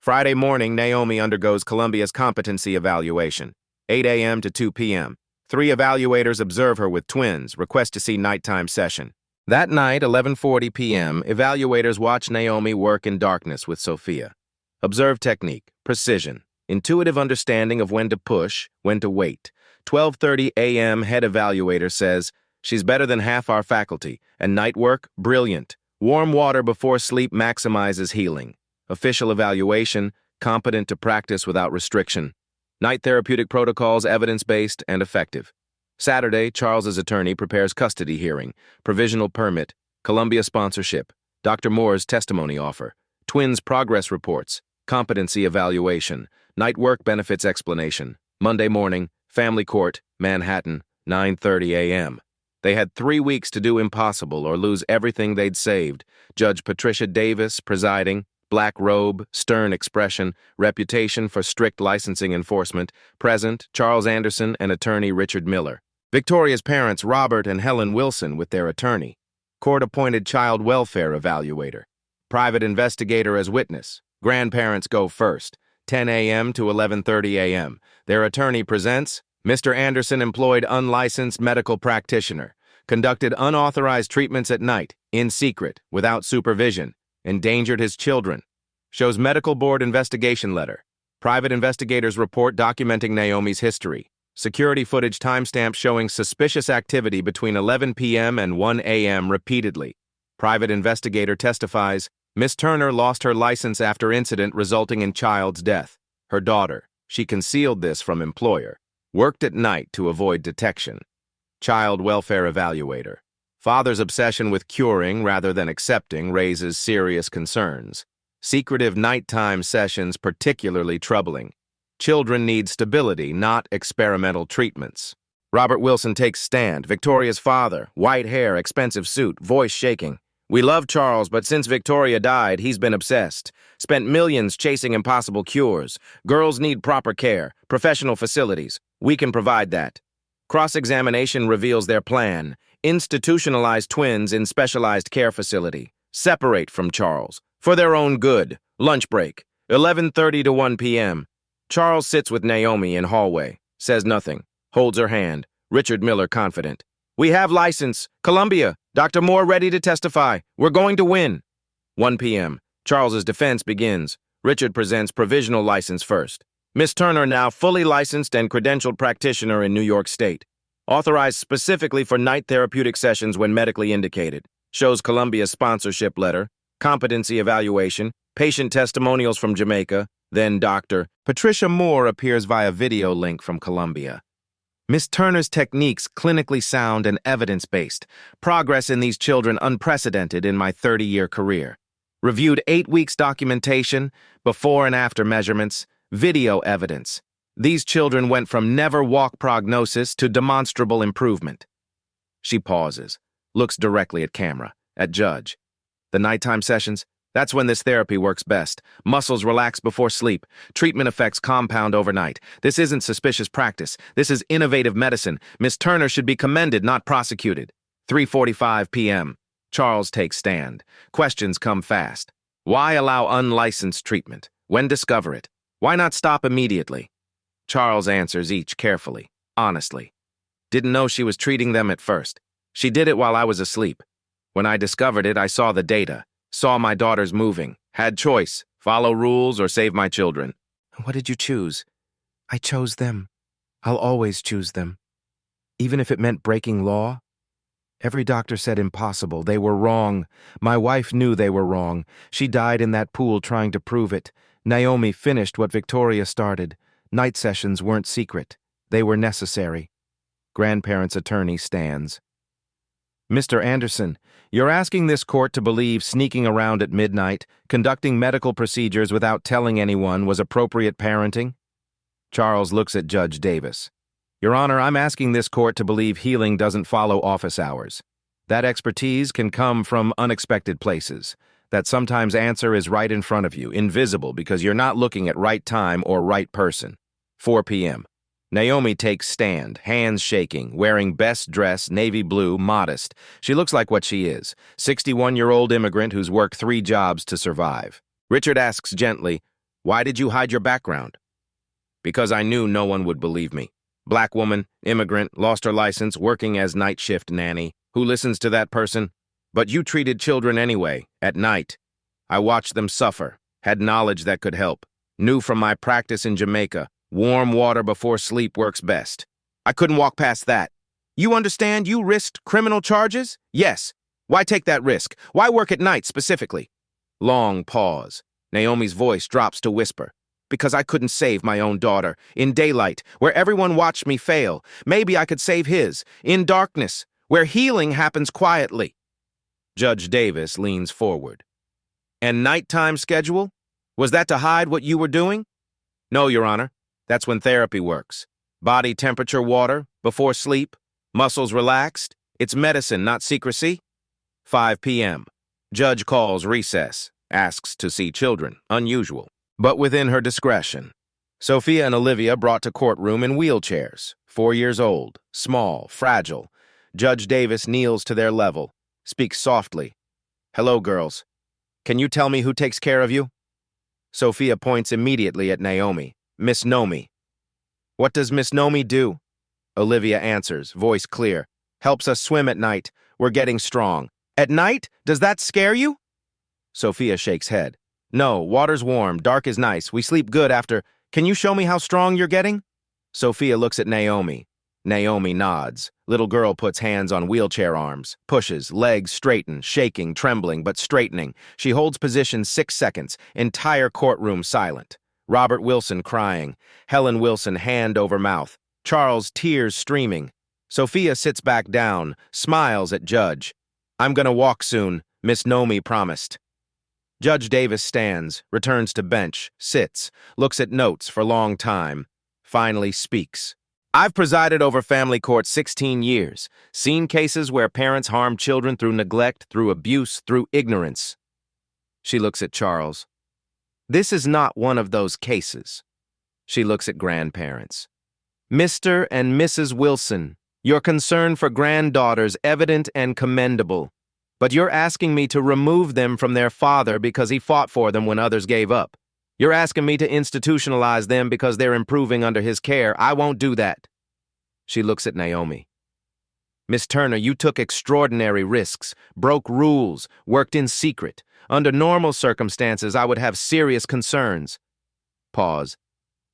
Friday morning, Naomi undergoes Columbia's competency evaluation, 8 a.m. to 2 p.m. 3 evaluators observe her with twins, request to see nighttime session. That night, 11:40 p.m., evaluators watch Naomi work in darkness with Sophia. Observe technique, precision, intuitive understanding of when to push, when to wait. 12:30 a.m. head evaluator says, she's better than half our faculty, and night work, brilliant. Warm water before sleep maximizes healing. Official evaluation, competent to practice without restriction. Night therapeutic protocols, evidence-based and effective. Saturday, Charles's attorney prepares custody hearing, provisional permit, Columbia sponsorship, Dr. Moore's testimony offer, twins progress reports, competency evaluation, night work benefits explanation. Monday morning, family court, Manhattan, 9:30 a.m. They had 3 weeks to do impossible or lose everything they'd saved. Judge Patricia Davis presiding, black robe, stern expression, reputation for strict licensing enforcement, present, Charles Anderson and attorney Richard Miller. Victoria's parents, Robert and Helen Wilson, with their attorney. Court-appointed child welfare evaluator. Private investigator as witness. Grandparents go first, 10 a.m. to 11:30 a.m. Their attorney presents, Mr. Anderson employed unlicensed medical practitioner, conducted unauthorized treatments at night, in secret, without supervision, endangered his children. Shows medical board investigation letter. Private investigators report documenting Naomi's history. Security footage timestamp showing suspicious activity between 11 p.m. and 1 a.m. repeatedly. Private investigator testifies, Miss Turner lost her license after incident resulting in child's death. Her daughter, she concealed this from employer. Worked at night to avoid detection. Child welfare evaluator. Father's obsession with curing rather than accepting raises serious concerns. Secretive nighttime sessions particularly troubling. Children need stability, not experimental treatments. Robert Wilson takes stand, Victoria's father, white hair, expensive suit, voice shaking. We love Charles, but since Victoria died, he's been obsessed. Spent millions chasing impossible cures. Girls need proper care, professional facilities. We can provide that. Cross-examination reveals their plan. Institutionalize twins in specialized care facility. Separate from Charles. For their own good. Lunch break. 11:30 to 1 p.m. Charles sits with Naomi in hallway. Says nothing. Holds her hand. Richard Miller confident. We have license. Columbia. Dr. Moore ready to testify. We're going to win. 1 p.m. Charles's defense begins. Richard presents provisional license first. Miss Turner now fully licensed and credentialed practitioner in New York State. Authorized specifically for night therapeutic sessions when medically indicated. Shows Columbia's sponsorship letter, competency evaluation, patient testimonials from Jamaica, then Dr. Patricia Moore appears via video link from Columbia. Miss Turner's techniques clinically sound and evidence-based. Progress in these children unprecedented in my 30-year career. Reviewed 8 weeks documentation, before and after measurements, video evidence. These children went from never walk prognosis to demonstrable improvement. She pauses, looks directly at camera, at judge. The nighttime sessions, that's when this therapy works best. Muscles relax before sleep. Treatment effects compound overnight. This isn't suspicious practice. This is innovative medicine. Miss Turner should be commended, not prosecuted. 3:45 p.m. Charles takes stand. Questions come fast. Why allow unlicensed treatment? When discover it? Why not stop immediately? Charles answers each carefully, honestly. Didn't know she was treating them at first. She did it while I was asleep. When I discovered it, I saw the data. Saw my daughters moving. Had choice. Follow rules or save my children. What did you choose? I chose them. I'll always choose them. Even if it meant breaking law? Every doctor said impossible. They were wrong. My wife knew they were wrong. She died in that pool trying to prove it. Naomi finished what Victoria started. Night sessions weren't secret. They were necessary. Grandparents' attorney stands. Mr. Anderson, you're asking this court to believe sneaking around at midnight, conducting medical procedures without telling anyone was appropriate parenting? Charles looks at Judge Davis. Your Honor, I'm asking this court to believe healing doesn't follow office hours. That expertise can come from unexpected places. That sometimes answer is right in front of you, invisible because you're not looking at right time or right person. 4 p.m. Naomi takes stand, hands shaking, wearing best dress, navy blue, modest. She looks like what she is, 61-year-old immigrant who's worked 3 jobs to survive. Richard asks gently, Why did you hide your background? Because I knew no one would believe me. Black woman, immigrant, lost her license, working as night shift nanny. Who listens to that person? But you treated children anyway, at night. I watched them suffer, had knowledge that could help. Knew from my practice in Jamaica, warm water before sleep works best. I couldn't walk past that. You understand you risked criminal charges? Yes. Why take that risk? Why work at night specifically? Long pause. Naomi's voice drops to whisper. Because I couldn't save my own daughter. In daylight, where everyone watched me fail. Maybe I could save his. In darkness, where healing happens quietly. Judge Davis leans forward. And nighttime schedule? Was that to hide what you were doing? No, Your Honor. That's when therapy works. Body temperature water, before sleep, muscles relaxed. It's medicine, not secrecy. 5 p.m. Judge calls recess, asks to see children, unusual, but within her discretion. Sophia and Olivia brought to courtroom in wheelchairs, 4 years old, small, fragile. Judge Davis kneels to their level, speaks softly. Hello, girls. Can you tell me who takes care of you? Sophia points immediately at Naomi. Miss Nomi. What does Miss Nomi do? Olivia answers, voice clear. Helps us swim at night. We're getting strong. At night? Does that scare you? Sophia shakes head. No, water's warm, dark is nice. We sleep good after. Can you show me how strong you're getting? Sophia looks at Naomi. Naomi nods. Little girl puts hands on wheelchair arms, pushes, legs straighten, shaking, trembling, but straightening. She holds position 6 seconds, entire courtroom silent. Robert Wilson crying. Helen Wilson hand over mouth. Charles tears streaming. Sophia sits back down, smiles at Judge. I'm gonna walk soon, Miss Nomi promised. Judge Davis stands, returns to bench, sits, looks at notes for long time, finally speaks. I've presided over family court 16 years, seen cases where parents harm children through neglect, through abuse, through ignorance. She looks at Charles. This is not one of those cases. She looks at grandparents. Mr. and Mrs. Wilson, your concern for granddaughters evident and commendable, but you're asking me to remove them from their father because he fought for them when others gave up. You're asking me to institutionalize them because they're improving under his care. I won't do that. She looks at Naomi. Miss Turner, you took extraordinary risks, broke rules, worked in secret. Under normal circumstances, I would have serious concerns. Pause.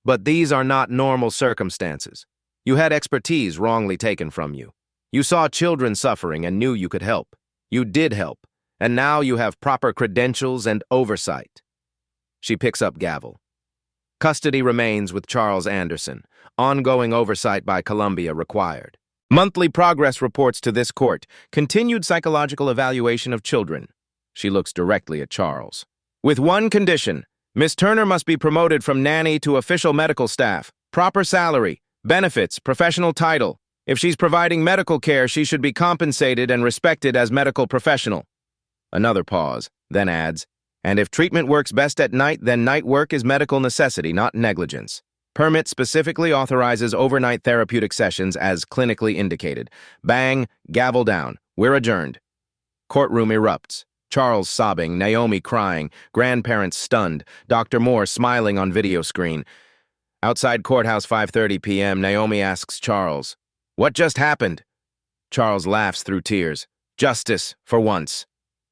But these are not normal circumstances. You had expertise wrongly taken from you. You saw children suffering and knew you could help. You did help, and now you have proper credentials and oversight. She picks up gavel. Custody remains with Charles Anderson. Ongoing oversight by Columbia required. Monthly progress reports to this court. Continued psychological evaluation of children. She looks directly at Charles. With one condition. Miss Turner must be promoted from nanny to official medical staff. Proper salary, benefits, professional title. If she's providing medical care, she should be compensated and respected as medical professional. Another pause, then adds, and if treatment works best at night, then night work is medical necessity, not negligence. Permit specifically authorizes overnight therapeutic sessions as clinically indicated. Bang, gavel down. We're adjourned. Courtroom erupts. Charles sobbing, Naomi crying, grandparents stunned, Dr. Moore smiling on video screen. Outside courthouse 5:30 p.m., Naomi asks Charles, "What just happened?" Charles laughs through tears. Justice, for once.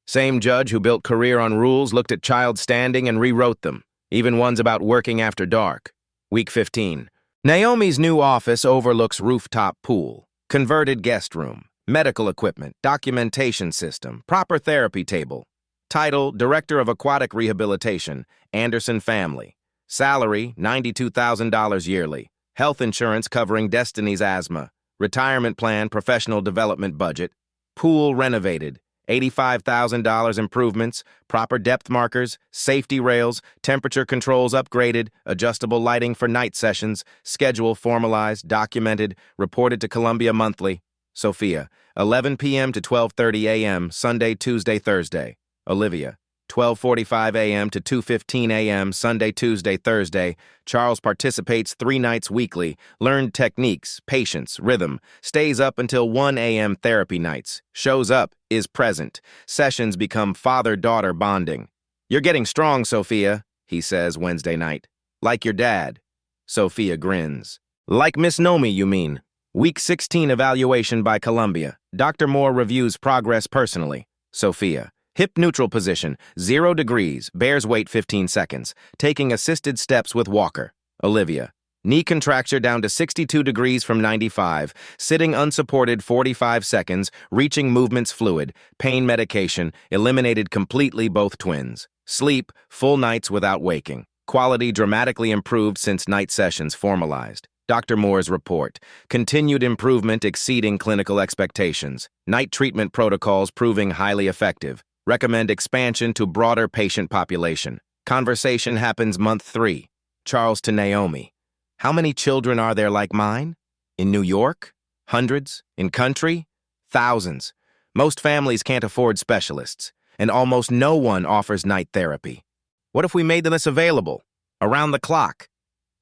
Same judge who built career on rules looked at child standing and rewrote them, even ones about working after dark. Week 15. Naomi's new office overlooks rooftop pool, converted guest room, medical equipment, documentation system, proper therapy table. Title, Director of Aquatic Rehabilitation, Anderson Family. Salary, $92,000 yearly. Health insurance covering Destiny's asthma. Retirement plan, professional development budget. Pool renovated. $85,000 improvements, proper depth markers, safety rails, temperature controls upgraded, adjustable lighting for night sessions, schedule formalized, documented, reported to Columbia monthly. Sophia, 11 p.m. to 12:30 a.m., Sunday, Tuesday, Thursday. Olivia, 12:45 a.m. to 2:15 a.m., Sunday, Tuesday, Thursday. Charles participates 3 nights weekly, learned techniques, patience, rhythm, stays up until 1 a.m. therapy nights, shows up, is present. Sessions become father-daughter bonding. You're getting strong, Sophia. he says Wednesday night. Like your dad. Sophia grins. Like Miss Naomi, you mean? Week 16 evaluation by Columbia. Dr. Moore reviews progress personally. Sophia. Hip neutral position, 0 degrees, bears weight 15 seconds, taking assisted steps with walker. Olivia. Knee contracture down to 62 degrees from 95, sitting unsupported 45 seconds, reaching movements fluid, pain medication, eliminated completely both twins. Sleep, full nights without waking. Quality dramatically improved since night sessions formalized. Dr. Moore's report. Continued improvement exceeding clinical expectations. Night treatment protocols proving highly effective. Recommend expansion to broader patient population. Conversation happens month 3. Charles to Naomi. How many children are there like mine? In New York? Hundreds? In country? Thousands. Most families can't afford specialists, and almost no one offers night therapy. What if we made this available? Around the clock.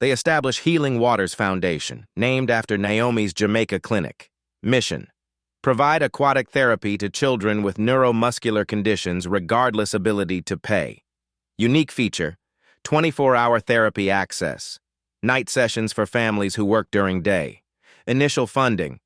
They establish Healing Waters Foundation, named after Naomi's Jamaica clinic. Mission. Provide aquatic therapy to children with neuromuscular conditions regardless ability to pay. Unique feature, 24-hour therapy access. Night sessions for families who work during day. Initial funding,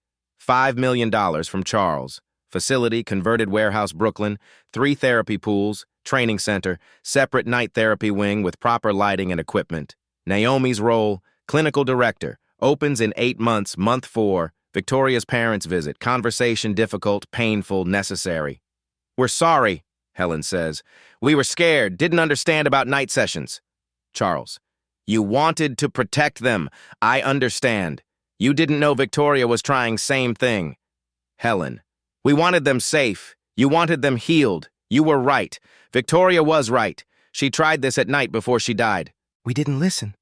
$5 million from Charles. Facility, converted warehouse, Brooklyn. 3 therapy pools, training center, separate night therapy wing with proper lighting and equipment. Naomi's role, clinical director. Opens in 8 months, month 4. Victoria's parents visit. Conversation difficult, painful, necessary. We're sorry, Helen says. We were scared, didn't understand about night sessions. Charles. You wanted to protect them. I understand. You didn't know Victoria was trying same thing. Helen. We wanted them safe. You wanted them healed. You were right. Victoria was right. She tried this at night before she died. We didn't listen.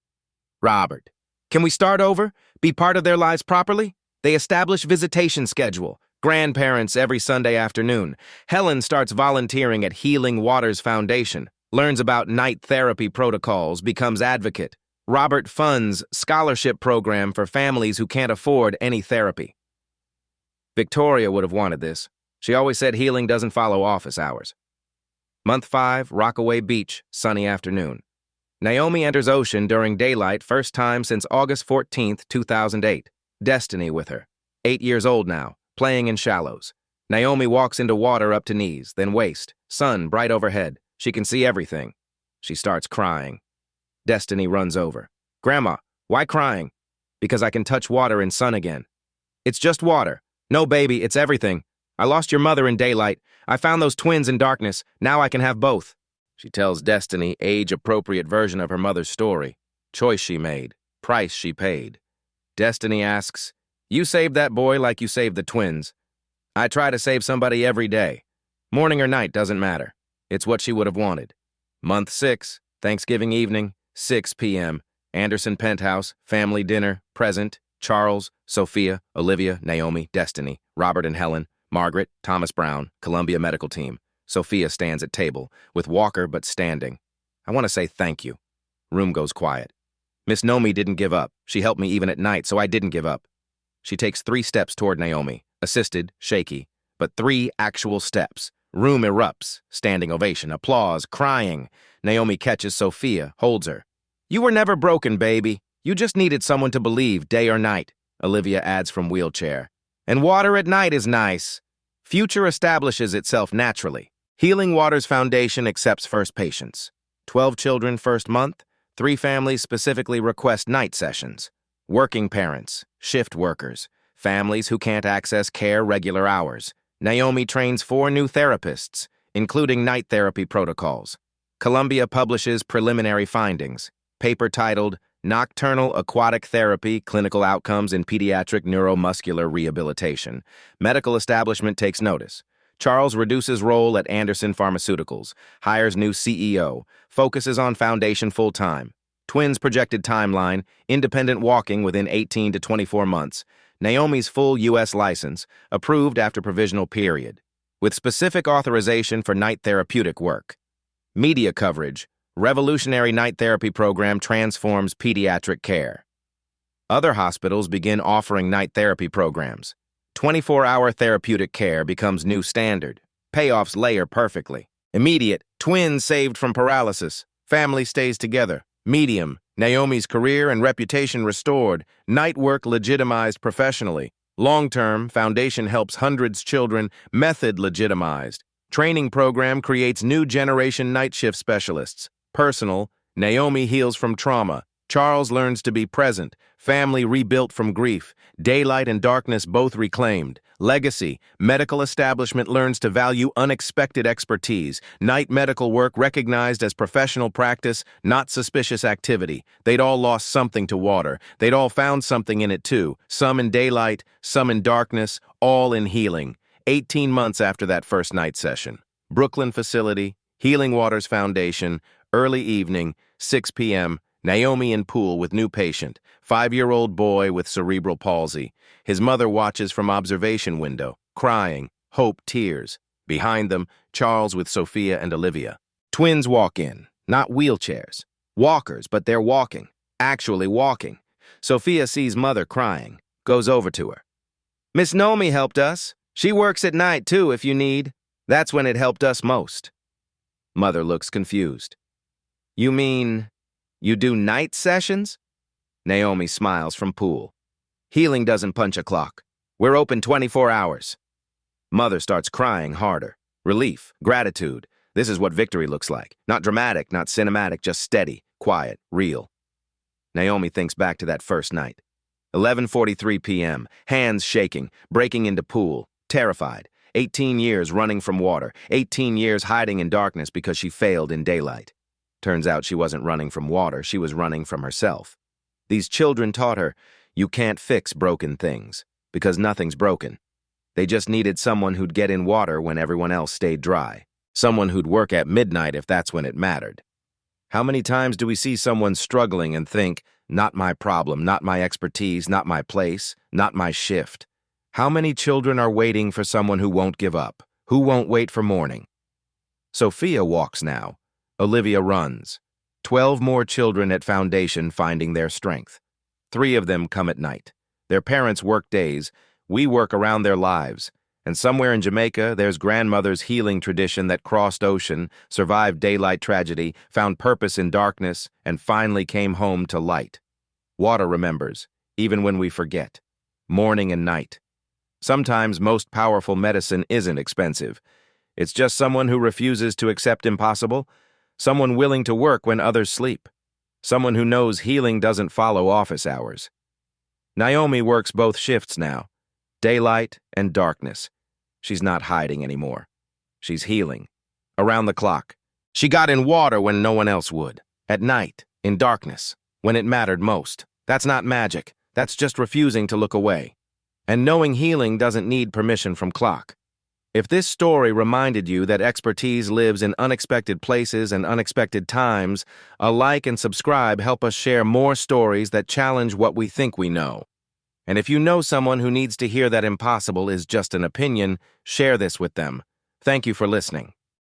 Robert. Can we start over? Be part of their lives properly? They establish visitation schedule. Grandparents every Sunday afternoon. Helen starts volunteering at Healing Waters Foundation. Learns about night therapy protocols, becomes advocate. Robert funds scholarship program for families who can't afford any therapy. Victoria would have wanted this. She always said healing doesn't follow office hours. Month 5, Rockaway Beach, sunny afternoon. Naomi enters ocean during daylight, first time since August 14th, 2008. Destiny with her. 8 years old now, playing in shallows. Naomi walks into water up to knees, then waist. Sun bright overhead. She can see everything. She starts crying. Destiny runs over. Grandma, why crying? Because I can touch water and sun again. It's just water. No, baby, it's everything. I lost your mother in daylight. I found those twins in darkness. Now I can have both. She tells Destiny age-appropriate version of her mother's story. Choice she made. Price she paid. Destiny asks, you saved that boy like you saved the twins. I try to save somebody every day. Morning or night doesn't matter. It's what she would have wanted. Month 6, Thanksgiving evening, 6 p.m., Anderson penthouse, family dinner, present, Charles, Sophia, Olivia, Naomi, Destiny, Robert and Helen, Margaret, Thomas Brown, Columbia medical team. Sophia stands at table, with Walker but standing. I want to say thank you. Room goes quiet. Miss Naomi didn't give up. She helped me even at night, so I didn't give up. She takes 3 steps toward Naomi, assisted, shaky, but 3 actual steps. Room erupts, standing ovation, applause, crying. Naomi catches Sophia, holds her. You were never broken, baby. You just needed someone to believe, day or night, Olivia adds from wheelchair. And water at night is nice. Future establishes itself naturally. Healing Waters Foundation accepts first patients. 12 children first month. 3 families specifically request night sessions. Working parents, shift workers, families who can't access care regular hours. Naomi trains 4 new therapists, including night therapy protocols. Columbia publishes preliminary findings. Paper titled, Nocturnal Aquatic Therapy, Clinical Outcomes in Pediatric Neuromuscular Rehabilitation. Medical establishment takes notice. Charles reduces role at Anderson Pharmaceuticals, hires new CEO, focuses on foundation full-time. Twins projected timeline, independent walking within 18 to 24 months. Naomi's full U.S. license, approved after provisional period, with specific authorization for night therapeutic work. Media coverage, revolutionary night therapy program transforms pediatric care. Other hospitals begin offering night therapy programs. 24-hour therapeutic care becomes new standard. Payoffs layer perfectly. Immediate, twins saved from paralysis. Family stays together. Medium. Naomi's career and reputation restored. Night work legitimized professionally. Long-term, foundation helps hundreds children. Method legitimized. Training program creates new generation night shift specialists. Personal. Naomi heals from trauma. Charles learns to be present. Family rebuilt from grief. Daylight and darkness both reclaimed. Legacy. Medical establishment learns to value unexpected expertise. Night medical work recognized as professional practice, not suspicious activity. They'd all lost something to water. They'd all found something in it too. Some in daylight, some in darkness, all in healing. 18 months after that first night session. Brooklyn facility, Healing Waters Foundation, early evening, 6 p.m., Naomi in pool with new patient, 5-year-old boy with cerebral palsy. His mother watches from observation window, crying, hope, tears. Behind them, Charles with Sophia and Olivia. Twins walk in, not wheelchairs. Walkers, but they're walking, actually walking. Sophia sees mother crying, goes over to her. Miss Naomi helped us. She works at night, too, if you need. That's when it helped us most. Mother looks confused. You mean you do night sessions? Naomi smiles from pool. Healing doesn't punch a clock. We're open 24 hours. Mother starts crying harder. Relief, gratitude. This is what victory looks like. Not dramatic, not cinematic, just steady, quiet, real. Naomi thinks back to that first night. 11:43 p.m., hands shaking, breaking into pool, terrified. 18 years running from water, 18 years hiding in darkness because she failed in daylight. Turns out she wasn't running from water, she was running from herself. These children taught her, you can't fix broken things, because nothing's broken. They just needed someone who'd get in water when everyone else stayed dry. Someone who'd work at midnight if that's when it mattered. How many times do we see someone struggling and think, not my problem, not my expertise, not my place, not my shift? How many children are waiting for someone who won't give up, who won't wait for morning? Sophia walks now. Olivia runs. 12 more children at Foundation finding their strength. 3 of them come at night. Their parents work days. We work around their lives. And somewhere in Jamaica, there's grandmother's healing tradition that crossed ocean, survived daylight tragedy, found purpose in darkness, and finally came home to light. Water remembers, even when we forget. Morning and night. Sometimes most powerful medicine isn't expensive. It's just someone who refuses to accept impossible, someone willing to work when others sleep, someone who knows healing doesn't follow office hours. Naomi works both shifts now, daylight and darkness. She's not hiding anymore. She's healing. Around the clock. She got in water when no one else would. At night, in darkness, when it mattered most. That's not magic. That's just refusing to look away. And knowing healing doesn't need permission from clock. If this story reminded you that expertise lives in unexpected places and unexpected times, a like and subscribe help us share more stories that challenge what we think we know. And if you know someone who needs to hear that impossible is just an opinion, share this with them. Thank you for listening.